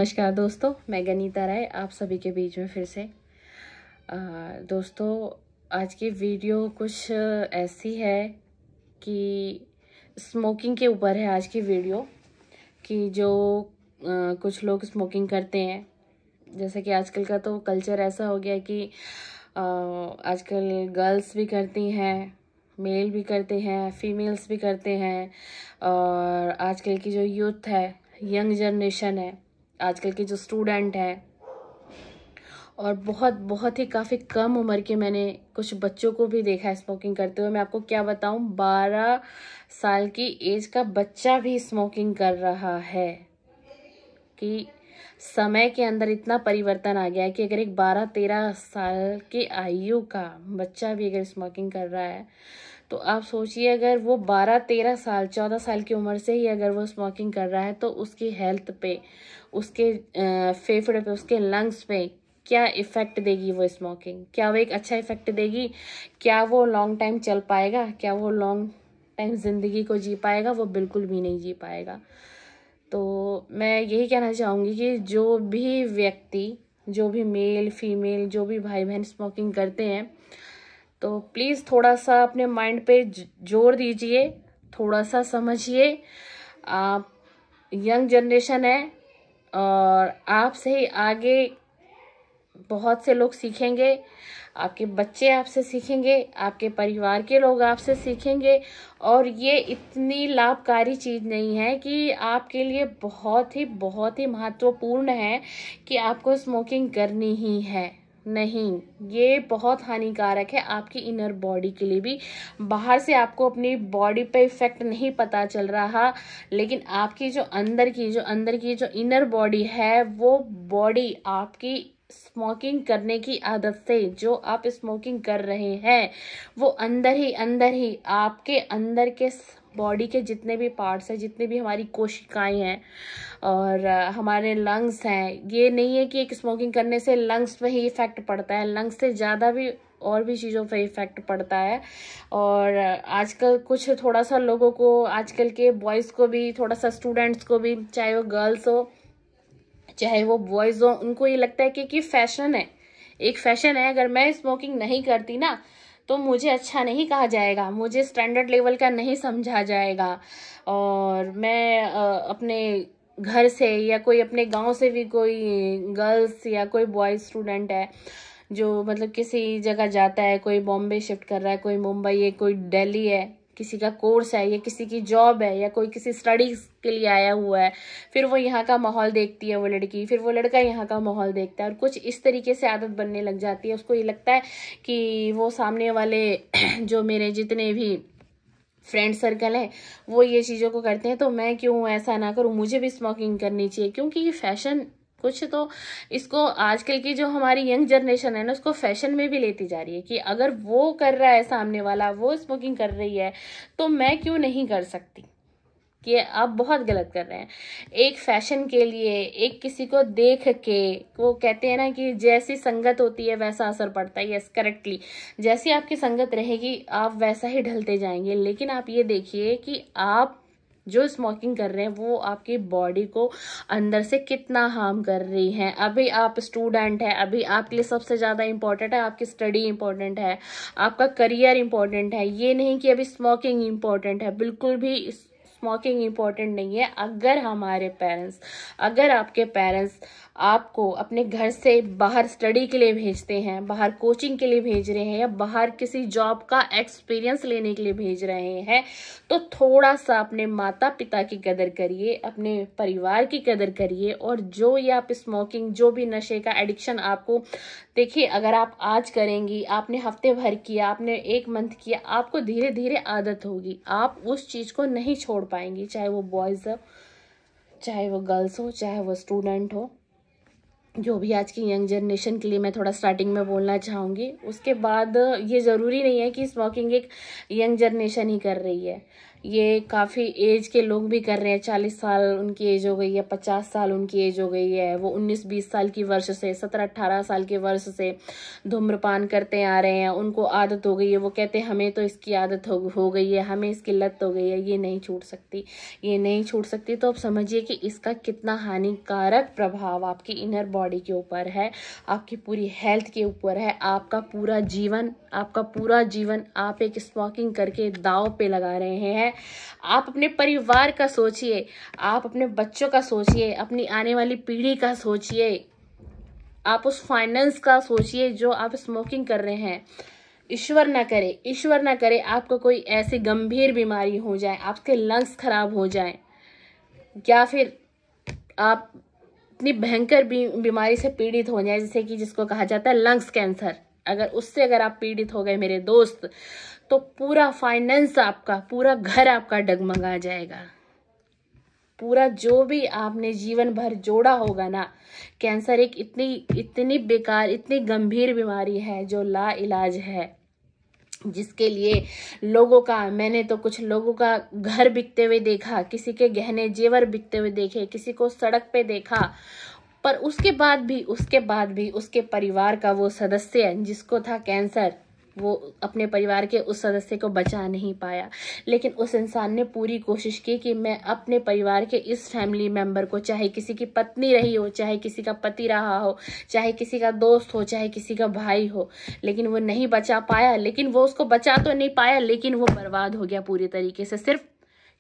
नमस्कार दोस्तों, मैं गनीता राय आप सभी के बीच में फिर से। दोस्तों, आज की वीडियो कुछ ऐसी है कि स्मोकिंग के ऊपर है आज की वीडियो। कि जो कुछ लोग स्मोकिंग करते हैं, जैसे कि आजकल का तो कल्चर ऐसा हो गया है कि आजकल गर्ल्स भी करती हैं, मेल भी करते हैं, फीमेल्स भी करते हैं। और आजकल की जो यूथ है, यंग जनरेशन है, आजकल के जो स्टूडेंट हैं, और बहुत ही काफ़ी कम उम्र के मैंने कुछ बच्चों को भी देखा है स्मोकिंग करते हुए। मैं आपको क्या बताऊं, 12 साल की एज का बच्चा भी स्मोकिंग कर रहा है। कि समय के अंदर इतना परिवर्तन आ गया है कि अगर एक 12-13 साल की आयु का बच्चा भी अगर स्मोकिंग कर रहा है, तो आप सोचिए अगर वो 12-13 साल 14 साल की उम्र से ही अगर वो स्मोकिंग कर रहा है, तो उसकी हेल्थ पे, उसके फेफड़े पे, उसके लंग्स पे क्या इफेक्ट देगी वो स्मोकिंग। क्या वो एक अच्छा इफेक्ट देगी? क्या वो लॉन्ग टाइम चल पाएगा? क्या वो लॉन्ग टाइम जिंदगी को जी पाएगा? वो बिल्कुल भी नहीं जी पाएगा। तो मैं यही कहना चाहूँगी कि जो भी व्यक्ति, जो भी मेल फीमेल, जो भी भाई बहन स्मोकिंग करते हैं, तो प्लीज़ थोड़ा सा अपने माइंड पे जोर दीजिए, थोड़ा सा समझिए। आप यंग जनरेशन है और आपसे ही आगे बहुत से लोग सीखेंगे। आपके बच्चे आपसे सीखेंगे, आपके परिवार के लोग आपसे सीखेंगे। और ये इतनी लाभकारी चीज़ नहीं है कि आपके लिए बहुत ही महत्वपूर्ण है कि आपको स्मोकिंग करनी ही है। नहीं, ये बहुत हानिकारक है आपकी इनर बॉडी के लिए भी। बाहर से आपको अपनी बॉडी पे इफेक्ट नहीं पता चल रहा, लेकिन आपकी जो अंदर की जो इनर बॉडी है, वो बॉडी आपकी स्मोकिंग करने की आदत से, जो आप स्मोकिंग कर रहे हैं, वो अंदर ही आपके अंदर के बॉडी के जितने भी पार्ट्स हैं, जितने भी हमारी कोशिकाएं हैं और हमारे लंग्स हैं। ये नहीं है कि एक स्मोकिंग करने से लंग्स पे ही इफेक्ट पड़ता है, लंग्स से ज़्यादा भी और भी चीज़ों पे इफेक्ट पड़ता है। और आजकल कुछ थोड़ा सा लोगों को, आजकल के बॉयज़ को भी, थोड़ा सा स्टूडेंट्स को भी, चाहे वो गर्ल्स हो चाहे वो बॉयज हो, उनको ये लगता है कि फैशन है, एक फैशन है। अगर मैं स्मोकिंग नहीं करती ना, तो मुझे अच्छा नहीं कहा जाएगा, मुझे स्टैंडर्ड लेवल का नहीं समझा जाएगा। और मैं अपने घर से या कोई अपने गांव से भी कोई गर्ल्स या कोई बॉय स्टूडेंट है जो मतलब किसी जगह जाता है, कोई बॉम्बे शिफ्ट कर रहा है, कोई मुंबई है, कोई दिल्ली है, किसी का कोर्स है या किसी की जॉब है या कोई किसी स्टडीज के लिए आया हुआ है, फिर वो यहाँ का माहौल देखती है वो लड़की, फिर वो लड़का यहाँ का माहौल देखता है, और कुछ इस तरीके से आदत बनने लग जाती है। उसको ये लगता है कि वो सामने वाले जो मेरे जितने भी फ्रेंड सर्कल है वो ये चीज़ों को करते हैं, तो मैं क्यों ऐसा ना करूँ, मुझे भी स्मोकिंग करनी चाहिए। क्योंकि ये फैशन, कुछ तो इसको आजकल की जो हमारी यंग जनरेशन है ना, उसको फैशन में भी लेती जा रही है कि अगर वो कर रहा है, सामने वाला वो स्मोकिंग कर रही है, तो मैं क्यों नहीं कर सकती। कि आप बहुत गलत कर रहे हैं। एक फैशन के लिए, एक किसी को देख के, वो कहते हैं ना कि जैसी संगत होती है वैसा असर पड़ता है। यस, करेक्टली, जैसी आपकी संगत रहेगी आप वैसा ही ढलते जाएंगे। लेकिन आप ये देखिए कि आप जो स्मोकिंग कर रहे हैं वो आपकी बॉडी को अंदर से कितना हार्म कर रही है। अभी आप स्टूडेंट है, अभी आपके लिए सबसे ज़्यादा इम्पोर्टेंट है आपकी स्टडी इम्पोर्टेंट है, आपका करियर इम्पोर्टेंट है। ये नहीं कि अभी स्मोकिंग इम्पोर्टेंट है, बिल्कुल भी स्मोकिंग इम्पोर्टेंट नहीं है। अगर हमारे पेरेंट्स, अगर आपके पेरेंट्स आपको अपने घर से बाहर स्टडी के लिए भेजते हैं, बाहर कोचिंग के लिए भेज रहे हैं, या बाहर किसी जॉब का एक्सपीरियंस लेने के लिए भेज रहे हैं, तो थोड़ा सा अपने माता पिता की कदर करिए, अपने परिवार की कदर करिए। और जो ये आप स्मोकिंग, जो भी नशे का एडिक्शन आपको, देखिए अगर आप आज करेंगी, आपने हफ्ते भर किया, आपने 1 मंथ किया, आपको धीरे धीरे आदत होगी, आप उस चीज़ को नहीं छोड़ पाएंगी। चाहे वो बॉयज़ हो, चाहे वो गर्ल्स हो, चाहे वो स्टूडेंट हो, जो भी आज की यंग जनरेशन के लिए मैं थोड़ा स्टार्टिंग में बोलना चाहूँगी। उसके बाद ये ज़रूरी नहीं है कि स्मोकिंग एक यंग जनरेशन ही कर रही है। ये काफ़ी एज के लोग भी कर रहे हैं, 40 साल उनकी एज हो गई है, 50 साल उनकी एज हो गई है, वो 19-20 साल की वर्ष से, 17-18 साल के वर्ष से धूम्रपान करते आ रहे हैं, उनको आदत हो गई है। वो कहते हैं हमें तो इसकी आदत हो गई है, हमें इसकी लत हो गई है, ये नहीं छूट सकती, ये नहीं छूट सकती। तो अब समझिए कि इसका कितना हानिकारक प्रभाव आपकी इनर बॉडी के ऊपर है, आपकी पूरी हेल्थ के ऊपर है। आपका पूरा जीवन आप एक स्मोकिंग करके दांव पे लगा रहे हैं। आप अपने परिवार का सोचिए, आप अपने बच्चों का सोचिए, अपनी आने वाली पीढ़ी का सोचिए, आप उस फाइनेंस का सोचिए जो आप स्मोकिंग कर रहे हैं। ईश्वर ना करे आपको कोई ऐसी गंभीर बीमारी हो जाए, आपके लंग्स खराब हो जाए, या फिर आप इतनी भयंकर बीमारी से पीड़ित हो जाए, जैसे कि जिसको कहा जाता है लंग्स कैंसर। अगर आप पीड़ित हो गए मेरे दोस्त, तो पूरा फाइनेंस आपका, पूरा घर आपका डगमगा जाएगा। पूरा जो भी आपने जीवन भर जोड़ा होगा ना, कैंसर एक इतनी बेकार, इतनी गंभीर बीमारी है जो ला इलाज है, जिसके लिए मैंने तो कुछ लोगों का घर बिकते हुए देखा, किसी के गहने जेवर बिकते हुए देखे, किसी को सड़क पे देखा, पर उसके बाद भी उसके परिवार का वो सदस्य जिसको था कैंसर, वो अपने परिवार के उस सदस्य को बचा नहीं पाया। लेकिन उस इंसान ने पूरी कोशिश की कि मैं अपने परिवार के इस फैमिली मेंबर को, चाहे किसी की पत्नी रही हो, चाहे किसी का पति रहा हो, चाहे किसी का दोस्त हो, चाहे किसी का भाई हो, लेकिन वो नहीं बचा पाया। लेकिन वो उसको बचा तो नहीं पाया, लेकिन वो बर्बाद हो गया पूरी तरीके से, सिर्फ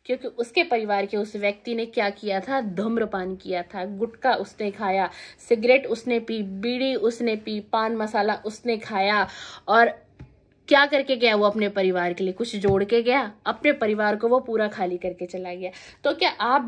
क्योंकि उसके परिवार के उस व्यक्ति ने क्या किया था, धूम्रपान किया था, गुटखा उसने खाया, सिगरेट उसने पी, बीड़ी उसने पी, पान मसाला उसने खाया। और क्या करके गया वो अपने परिवार के लिए? कुछ जोड़ के गया? अपने परिवार को वो पूरा खाली करके चला गया। तो क्या आप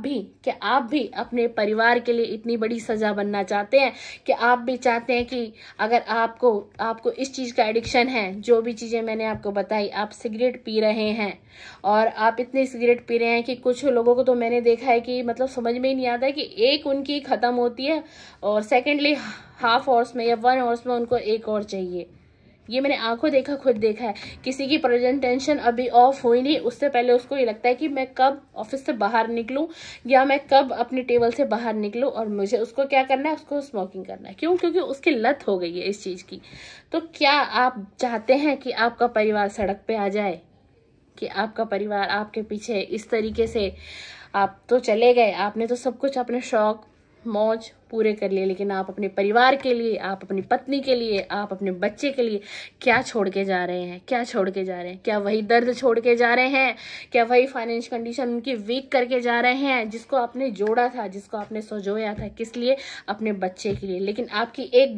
भी अपने परिवार के लिए इतनी बड़ी सजा बनना चाहते हैं? कि आप भी चाहते हैं कि अगर आपको इस चीज का एडिक्शन है, जो भी चीजें मैंने आपको बताई, आप सिगरेट पी रहे हैं और आप इतनी सिगरेट पी रहे हैं कि कुछ लोगों को तो मैंने देखा है कि मतलब समझ में ही नहीं आता है कि एक उनकी खत्म होती है और सेकेंडली हाफ आवर्स में या 1 आवर्स में उनको एक और चाहिए। ये मैंने आंखों खुद देखा है। किसी की प्रेजेंटेशन अभी ऑफ हुई नहीं, उससे पहले उसको ये लगता है कि मैं कब ऑफिस से बाहर निकलूं या मैं कब अपनी टेबल से बाहर निकलूं, और मुझे उसको क्या करना है, उसको स्मोकिंग करना है। क्यों? क्योंकि उसकी लत हो गई है इस चीज की। तो क्या आप चाहते हैं कि आपका परिवार सड़क पे आ जाए, कि आपका परिवार आपके पीछे इस तरीके से? आप तो चले गए, आपने तो सब कुछ, अपने शौक मौज पूरे कर लिए, लेकिन आप अपने परिवार के लिए, आप अपनी पत्नी के लिए, आप अपने बच्चे के लिए क्या छोड़ के जा रहे हैं? क्या वही दर्द छोड़ के जा रहे हैं? क्या वही फाइनेंशियल कंडीशन उनकी वीक करके जा रहे हैं, जिसको आपने जोड़ा था, जिसको आपने संजोया था? किस लिए? अपने बच्चे के लिए। लेकिन आपकी एक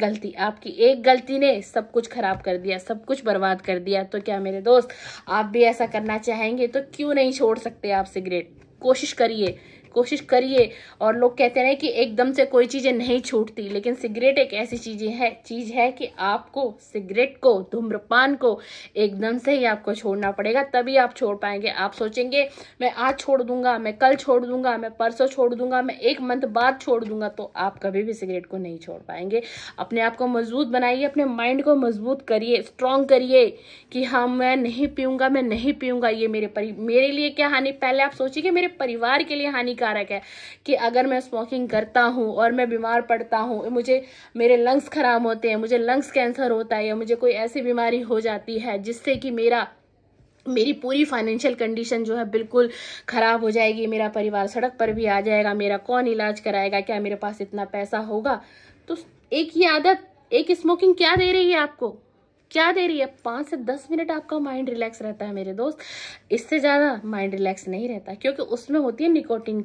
गलती ने सब कुछ खराब कर दिया, सब कुछ बर्बाद कर दिया। तो क्या मेरे दोस्त, आप भी ऐसा करना चाहेंगे? तो क्यों नहीं छोड़ सकते आप सिगरेट? कोशिश करिए। और लोग कहते हैं कि एकदम से कोई चीजें नहीं छूटती, लेकिन सिगरेट एक ऐसी चीज है कि आपको सिगरेट को, धूम्रपान को एकदम से ही आपको छोड़ना पड़ेगा, तभी आप छोड़ पाएंगे। आप सोचेंगे मैं आज छोड़ दूंगा, मैं कल छोड़ दूंगा, मैं परसों छोड़ दूंगा, मैं 1 मंथ बाद छोड़ दूंगा, तो आप कभी भी सिगरेट को नहीं छोड़ पाएंगे। अपने आप को मजबूत बनाइए, अपने माइंड को मजबूत करिए, स्ट्रांग करिए कि हाँ मैं नहीं पीऊंगा। ये मेरे लिए क्या हानि, पहले आप सोचिए कि मेरे परिवार के लिए हानिकारक है कि अगर मैं स्मोकिंग करता हूं और मैं बीमार पड़ता हूं, मेरे लंग्स खराब होते हैं, मुझे लंग्स कैंसर होता है, या मुझे कोई ऐसी बीमारी हो जाती है जिससे कि मेरी पूरी फाइनेंशियल कंडीशन जो है बिल्कुल खराब हो जाएगी, मेरा परिवार सड़क पर भी आ जाएगा, मेरा कौन इलाज कराएगा, क्या मेरे पास इतना पैसा होगा? तो एक ही आदत, एक स्मोकिंग क्या दे रही है आपको? 5 से 10 मिनट आपका माइंड रिलैक्स रहता है मेरे दोस्त, इससे ज्यादा माइंड रिलैक्स नहीं रहता, क्योंकि उसमें होती है निकोटीन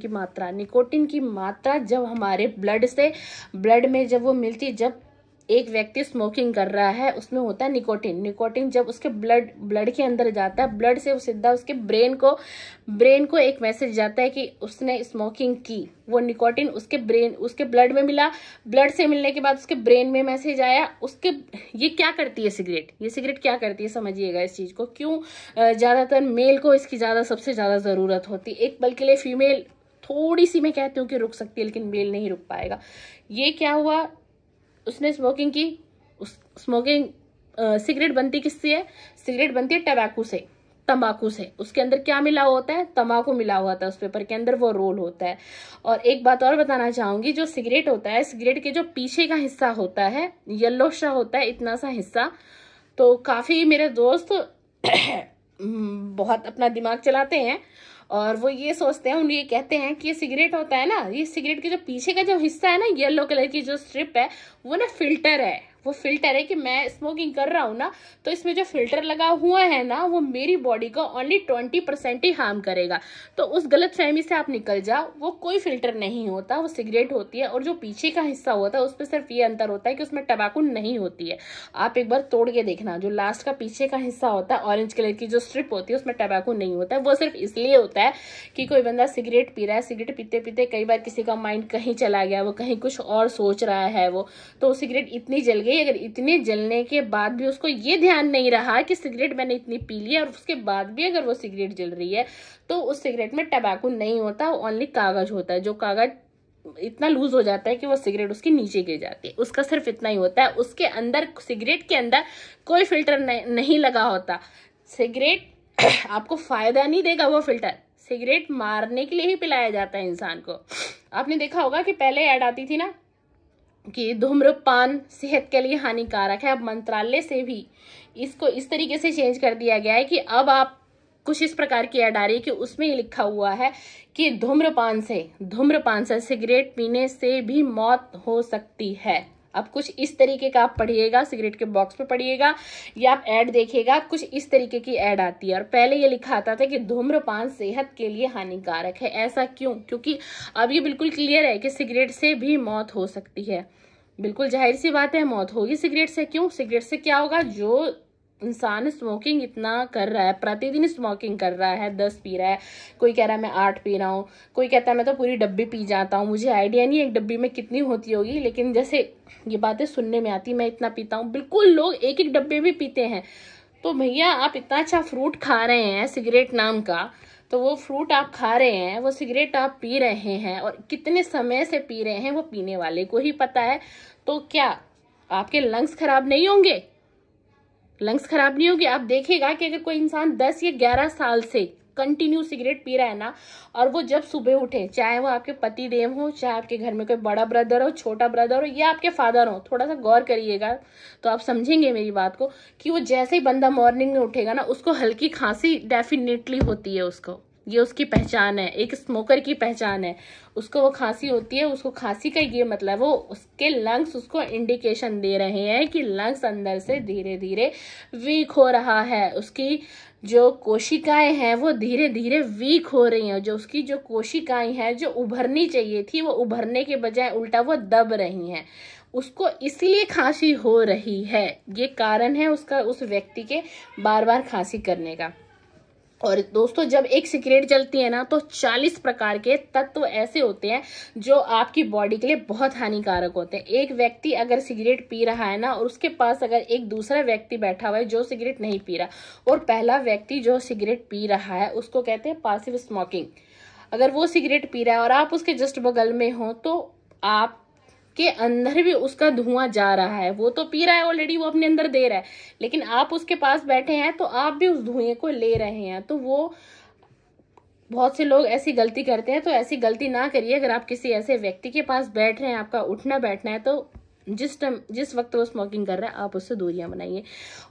की मात्रा जब हमारे ब्लड में जब वो मिलती है, जब एक व्यक्ति स्मोकिंग कर रहा है, उसमें होता है निकोटीन जब उसके ब्लड के अंदर जाता है, ब्लड से सीधा उसके ब्रेन को एक मैसेज जाता है कि उसने स्मोकिंग की। वो निकोटीन उसके ब्लड में मिला, ब्लड से मिलने के बाद उसके ब्रेन में मैसेज आया। ये क्या करती है सिगरेट क्या करती है, समझिएगा इस चीज को। क्यों ज्यादातर मेल को इसकी सबसे ज्यादा जरूरत होती है, एक पल के लिए फीमेल थोड़ी सी मैं कहती हूँ कि रुक सकती है, लेकिन मेल नहीं रुक पाएगा। ये क्या हुआ, उसने स्मोकिंग की। सिगरेट बनती किससे है? सिगरेट बनती है टबैको से। तंबाकू से। उसके अंदर क्या मिला होता है? तंबाकू मिला हुआ होता है उस पेपर के अंदर, वो रोल होता है। और एक बात और बताना चाहूंगी, जो सिगरेट होता है, सिगरेट के जो पीछे का हिस्सा होता है येलो सा होता है, इतना सा हिस्सा। तो काफी मेरे दोस्त बहुत अपना दिमाग चलाते हैं और वो ये सोचते हैं, उन्हें ये कहते हैं कि ये सिगरेट होता है ना, ये सिगरेट के जो पीछे का जो हिस्सा है ना, येलो कलर की जो स्ट्रिप है, वो ना फिल्टर है। वो फिल्टर है कि मैं स्मोकिंग कर रहा हूं ना, तो इसमें जो फिल्टर लगा हुआ है ना, वो मेरी बॉडी को ओनली 20% ही हार्म करेगा। तो उस गलत फहमी से आप निकल जाओ, वो कोई फिल्टर नहीं होता, वो सिगरेट होती है। और जो पीछे का हिस्सा होता है उसमें सिर्फ ये अंतर होता है कि उसमें टबाकू नहीं होती है। आप एक बार तोड़ के देखना, जो लास्ट का पीछे का हिस्सा होता है, ऑरेंज कलर की जो स्ट्रिप होती है, उसमें टबाकू नहीं होता है। वो सिर्फ इसलिए होता है कि कोई बंदा सिगरेट पी रहा है, सिगरेट पीते पीते कई बार किसी का माइंड कहीं चला गया, वो कहीं कुछ और सोच रहा है, वो तो सिगरेट इतनी जल गई। अगर इतने जलने के बाद भी उसको ये ध्यान नहीं रहा कि सिगरेट मैंने इतनी पी ली है, और उसके बाद भी अगर वो सिगरेट जल रही है, तो उस सिगरेट में टबाकू नहीं होता, ओनली कागज होता है। जो कागज इतना लूज हो जाता है कि वो सिगरेट उसके नीचे गिर जाती है, उसका सिर्फ इतना ही होता है। उसके अंदर, सिगरेट के अंदर कोई फिल्टर नहीं लगा होता। सिगरेट आपको फायदा नहीं देगा, वो फिल्टर सिगरेट मारने के लिए ही पिलाया जाता है इंसान को। आपने देखा होगा कि पहले ऐड आती थी ना कि धूम्रपान सेहत के लिए हानिकारक है। अब मंत्रालय से भी इसको इस तरीके से चेंज कर दिया गया है कि अब आप कुछ इस प्रकार की ऐड आ रही है कि उसमें ये लिखा हुआ है कि धूम्रपान से सिगरेट पीने से भी मौत हो सकती है। अब कुछ इस तरीके का आप पढ़िएगा, सिगरेट के बॉक्स पे पढ़िएगा या आप ऐड देखिएगा, कुछ इस तरीके की ऐड आती है। और पहले ये लिखा आता था कि धूम्रपान सेहत के लिए हानिकारक है। ऐसा क्यों? क्योंकि अब ये बिल्कुल क्लियर है कि सिगरेट से भी मौत हो सकती है। बिल्कुल जाहिर सी बात है, मौत होगी सिगरेट से। क्यों? सिगरेट से क्या होगा? जो इंसान स्मोकिंग इतना कर रहा है, प्रतिदिन स्मोकिंग कर रहा है, 10 पी रहा है, कोई कह रहा है मैं 8 पी रहा हूँ, कोई कहता है मैं तो पूरी डब्बी पी जाता हूँ। मुझे आइडिया नहीं है एक डब्बी में कितनी होती होगी, लेकिन जैसे ये बातें सुनने में आती, मैं इतना पीता हूँ। बिल्कुल लोग एक एक डब्बे भी पीते हैं। तो भैया आप इतना अच्छा फ्रूट खा रहे हैं सिगरेट नाम का, तो वो फ्रूट आप खा रहे हैं, वो सिगरेट आप पी रहे हैं, और कितने समय से पी रहे हैं वो पीने वाले को ही पता है। तो क्या आपके लंग्स खराब नहीं होंगे? लंग्स खराब नहीं होगी। आप देखिएगा कि अगर कोई इंसान 10 या 11 साल से कंटिन्यू सिगरेट पी रहा है ना, और वो जब सुबह उठे, चाहे वो आपके पति देव हो, चाहे आपके घर में कोई बड़ा ब्रदर हो, छोटा ब्रदर हो, या आपके फादर हो, थोड़ा सा गौर करिएगा तो आप समझेंगे मेरी बात को, कि वो जैसे ही बंदा मॉर्निंग में उठेगा ना, उसको हल्की खांसी डेफिनेटली होती है। उसको ये उसकी पहचान है, एक स्मोकर की पहचान है। उसको वो खांसी होती है, उसको खांसी का ये मतलब वो उसके लंग्स उसको इंडिकेशन दे रहे हैं कि लंग्स अंदर से धीरे धीरे वीक हो रहा है। उसकी जो कोशिकाएं हैं वो धीरे धीरे वीक हो रही हैं। जो उसकी जो कोशिकाएं हैं जो उभरनी चाहिए थी, वो उभरने के बजाय उल्टा वो दब रही हैं। उसको इसलिए खांसी हो रही है। ये कारण है उसका, उस व्यक्ति के बार बार खांसी करने का। और दोस्तों, जब एक सिगरेट जलती है ना, तो 40 प्रकार के तत्व ऐसे होते हैं जो आपकी बॉडी के लिए बहुत हानिकारक होते हैं। एक व्यक्ति अगर सिगरेट पी रहा है ना, और उसके पास अगर एक दूसरा व्यक्ति बैठा हुआ है जो सिगरेट नहीं पी रहा, और पहला व्यक्ति जो सिगरेट पी रहा है, उसको कहते हैं पासिव स्मोकिंग। अगर वो सिगरेट पी रहा है और आप उसके जस्ट बगल में हो, तो आप के अंदर भी उसका धुआं जा रहा है। वो तो पी रहा है ऑलरेडी, वो अपने अंदर दे रहा है, लेकिन आप उसके पास बैठे हैं तो आप भी उस धुएं को ले रहे हैं। तो वो बहुत से लोग ऐसी गलती करते हैं, तो ऐसी गलती ना करिए। अगर आप किसी ऐसे व्यक्ति के पास बैठ रहे हैं, आपका उठना बैठना है, तो जिस वक्त वो स्मोकिंग कर रहा है, आप उससे दूरियां बनाइए।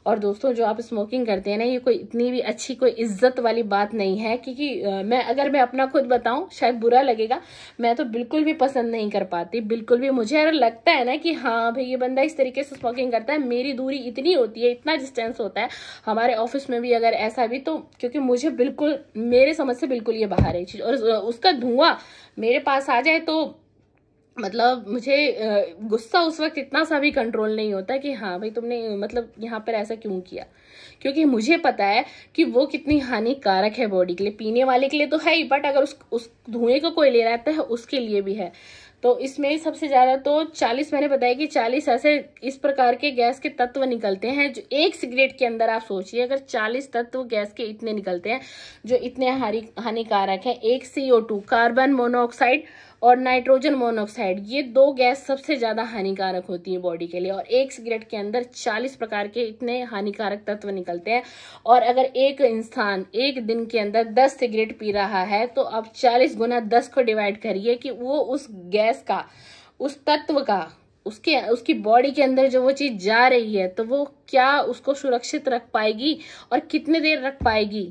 और दोस्तों, जो आप स्मोकिंग करते हैं ना, ये कोई इतनी भी अच्छी, कोई इज्जत वाली बात नहीं है। क्योंकि अगर मैं अपना खुद बताऊं, शायद बुरा लगेगा, मैं तो बिल्कुल भी पसंद नहीं कर पाती, बिल्कुल भी। मुझे अगर लगता है ना कि हाँ भाई ये बंदा इस तरीके से स्मोकिंग करता है, मेरी दूरी इतनी होती है, इतना डिस्टेंस होता है, हमारे ऑफिस में भी अगर ऐसा भी, तो क्योंकि मुझे बिल्कुल, मेरे समझ से बिल्कुल ये बाहर है चीज। और उसका धुआं मेरे पास आ जाए तो मतलब मुझे गुस्सा उस वक्त इतना सा भी कंट्रोल नहीं होता कि हाँ भाई तुमने मतलब यहाँ पर ऐसा क्यों किया। क्योंकि मुझे पता है कि वो कितनी हानिकारक है बॉडी के लिए। पीने वाले के लिए तो है ही, बट अगर उस धुएं को कोई ले रहता है, उसके लिए भी है। तो इसमें सबसे ज्यादा तो 40, मैंने बताया कि 40 ऐसे इस प्रकार के गैस के तत्व निकलते हैं जो एक सिगरेट के अंदर, आप सोचिए अगर 40 तत्व गैस के इतने निकलते हैं जो इतने हानिकारक है। एक CO2 कार्बन मोनोऑक्साइड, और नाइट्रोजन मोनोऑक्साइड, ये 2 गैस सबसे ज्यादा हानिकारक होती है बॉडी के लिए। और एक सिगरेट के अंदर 40 प्रकार के इतने हानिकारक तत्व निकलते हैं। और अगर एक इंसान एक दिन के अंदर 10 सिगरेट पी रहा है तो आप 40 गुना 10 को डिवाइड करिए कि वो उस गैस का, उस तत्व का, उसकी बॉडी के अंदर जो वो चीज जा रही है तो वो क्या उसको सुरक्षित रख पाएगी और कितने देर रख पाएगी।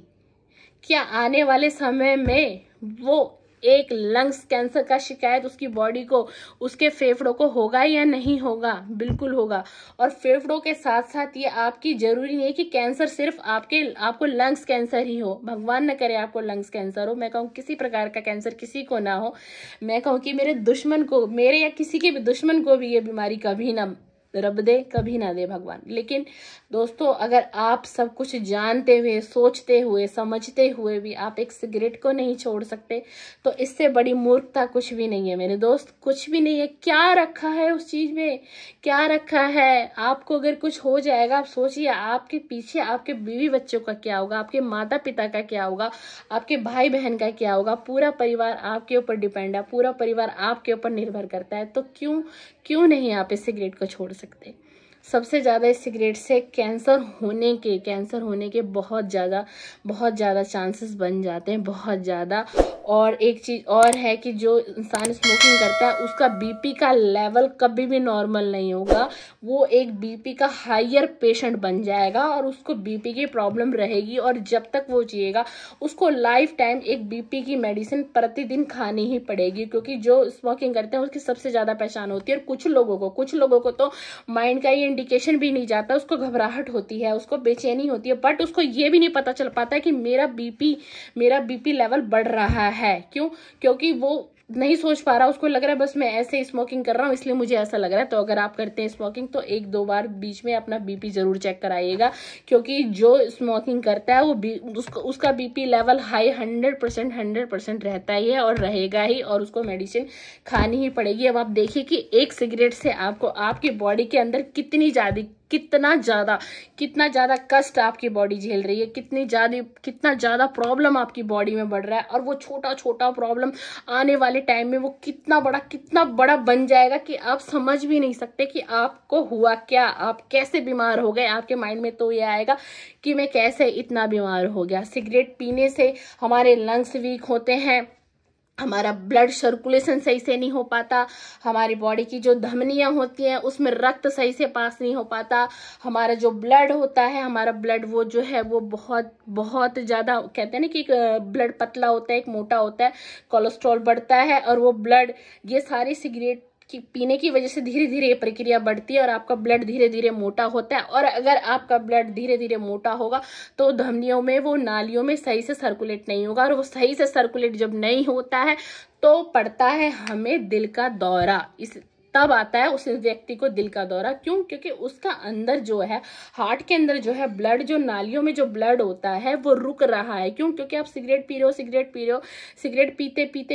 क्या आने वाले समय में वो एक लंग्स कैंसर का शिकायत उसकी बॉडी को, उसके फेफड़ों को होगा या नहीं होगा? बिल्कुल होगा। और फेफड़ों के साथ साथ ये आपकी, जरूरी नहीं है कि कैंसर सिर्फ आपको लंग्स कैंसर ही हो, भगवान न करे आपको लंग्स कैंसर हो। मैं कहूँ किसी प्रकार का कैंसर किसी को ना हो। मैं कहूँ कि मेरे दुश्मन को, मेरे या किसी के भी दुश्मन को भी ये बीमारी कभी ना रब दे, कभी ना दे भगवान। लेकिन दोस्तों, अगर आप सब कुछ जानते हुए, सोचते हुए, समझते हुए भी आप एक सिगरेट को नहीं छोड़ सकते तो इससे बड़ी मूर्खता कुछ भी नहीं है मेरे दोस्त, कुछ भी नहीं है। क्या रखा है उस चीज में, क्या रखा है? आपको अगर कुछ हो जाएगा, आप सोचिए आपके पीछे आपके बीवी बच्चों का क्या होगा, आपके माता पिता का क्या होगा, आपके भाई बहन का क्या होगा। पूरा परिवार आपके ऊपर डिपेंड है, पूरा परिवार आपके ऊपर निर्भर करता है। तो क्यों नहीं आप इस सिगरेट को छोड़ सकते? सबसे ज्यादा इस सिगरेट से कैंसर होने के बहुत ज्यादा चांसेस बन जाते हैं, बहुत ज्यादा। और एक चीज और है कि जो इंसान स्मोकिंग करता है उसका बीपी का लेवल कभी भी नॉर्मल नहीं होगा। वो एक बीपी का हायर पेशेंट बन जाएगा और उसको बीपी की प्रॉब्लम रहेगी। और जब तक वो जिएगा उसको लाइफ टाइम एक बीपी की मेडिसिन प्रतिदिन खानी ही पड़ेगी, क्योंकि जो स्मोकिंग करते हैं उसकी सबसे ज्यादा पहचान होती है। और कुछ लोगों को तो माइंड का ये इंडिकेशन भी नहीं जाता, उसको घबराहट होती है, उसको बेचैनी होती है, बट उसको ये भी नहीं पता चल पाता कि मेरा बीपी लेवल बढ़ रहा है। क्यों? क्योंकि वो नहीं सोच पा रहा, उसको लग रहा है बस मैं ऐसे ही स्मोकिंग कर रहा हूँ इसलिए मुझे ऐसा लग रहा है। तो अगर आप करते हैं स्मोकिंग तो 1-2 बार बीच में अपना बीपी जरूर चेक कराइएगा, क्योंकि जो स्मोकिंग करता है वो उसका बीपी लेवल हाई 100% रहता ही है और रहेगा ही, और उसको मेडिसिन खानी ही पड़ेगी। अब आप देखिए कि एक सिगरेट से आपको आपकी बॉडी के अंदर कितना ज्यादा कष्ट आपकी बॉडी झेल रही है, कितना ज्यादा प्रॉब्लम आपकी बॉडी में बढ़ रहा है। और वो छोटा प्रॉब्लम आने वाले टाइम में वो कितना बड़ा बन जाएगा कि आप समझ भी नहीं सकते कि आपको हुआ क्या, आप कैसे बीमार हो गए। आपके माइंड में तो ये आएगा कि मैं कैसे इतना बीमार हो गया। सिगरेट पीने से हमारे लंग्स वीक होते हैं, हमारा ब्लड सर्कुलेशन सही से नहीं हो पाता, हमारी बॉडी की जो धमनियां होती हैं उसमें रक्त सही से पास नहीं हो पाता, हमारा जो ब्लड होता है, हमारा ब्लड वो जो है वो बहुत ज्यादा, कहते हैं ना कि ब्लड पतला होता है, एक मोटा होता है, कोलेस्ट्रॉल बढ़ता है। और वो ब्लड, ये सारी सिगरेट कि पीने की वजह से धीरे धीरे ये प्रक्रिया बढ़ती है और आपका ब्लड धीरे धीरे मोटा होता है। और अगर आपका ब्लड धीरे धीरे मोटा होगा तो धमनियों में, वो नालियों में सही से सर्कुलेट नहीं होगा, और वो सही से सर्कुलेट जब नहीं होता है तो पड़ता है हमें दिल का दौरा। तब आता है उस व्यक्ति को दिल का दौरा। क्यों? क्योंकि उसका अंदर जो है, हार्ट के अंदर जो है ब्लड, जो नालियों में जो ब्लड होता है वो रुक रहा है। क्यों? क्योंकि आप सिगरेट पी रहे हो, सिगरेट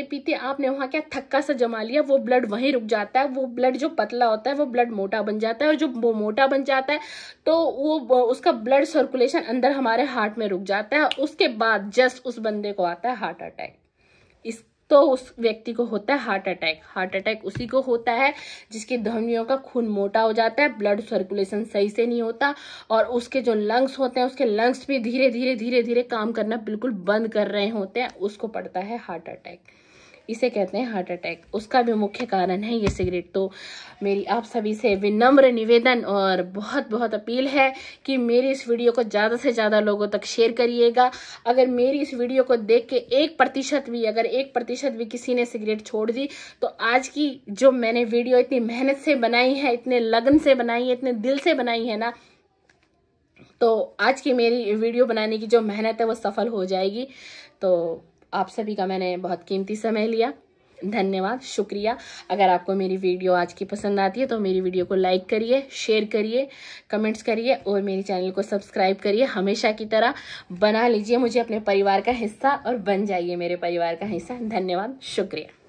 पीते आपने वहां क्या थक्का सा जमा लिया, वो ब्लड वहीं रुक जाता है। वो ब्लड जो पतला होता है वो ब्लड मोटा बन जाता है, और जो वो मोटा बन जाता है तो वो उसका ब्लड सर्कुलेशन अंदर हमारे हार्ट में रुक जाता है। उसके बाद जस्ट उस बंदे को आता है हार्ट अटैक। तो उस व्यक्ति को होता है हार्ट अटैक उसी को होता है जिसकी धमनियों का खून मोटा हो जाता है, ब्लड सर्कुलेशन सही से नहीं होता, और उसके जो लंग्स होते हैं उसके लंग्स भी धीरे धीरे काम करना बिल्कुल बंद कर रहे होते हैं, उसको पड़ता है हार्ट अटैक। इसे कहते हैं हार्ट अटैक। उसका भी मुख्य कारण है ये सिगरेट। तो मेरी आप सभी से विनम्र निवेदन और बहुत अपील है कि मेरी इस वीडियो को ज़्यादा से ज़्यादा लोगों तक शेयर करिएगा। अगर मेरी इस वीडियो को देख के 1% भी किसी ने सिगरेट छोड़ दी तो आज की जो मैंने वीडियो इतनी मेहनत से बनाई है, इतने लगन से बनाई है, इतने दिल से बनाई है ना, तो आज की मेरी वीडियो बनाने की जो मेहनत है वो सफल हो जाएगी। तो आप सभी का मैंने बहुत कीमती समय लिया, धन्यवाद, शुक्रिया। अगर आपको मेरी वीडियो आज की पसंद आती है तो मेरी वीडियो को लाइक करिए, शेयर करिए, कमेंट्स करिए और मेरे चैनल को सब्सक्राइब करिए। हमेशा की तरह बना लीजिए मुझे अपने परिवार का हिस्सा और बन जाइए मेरे परिवार का हिस्सा। धन्यवाद, शुक्रिया।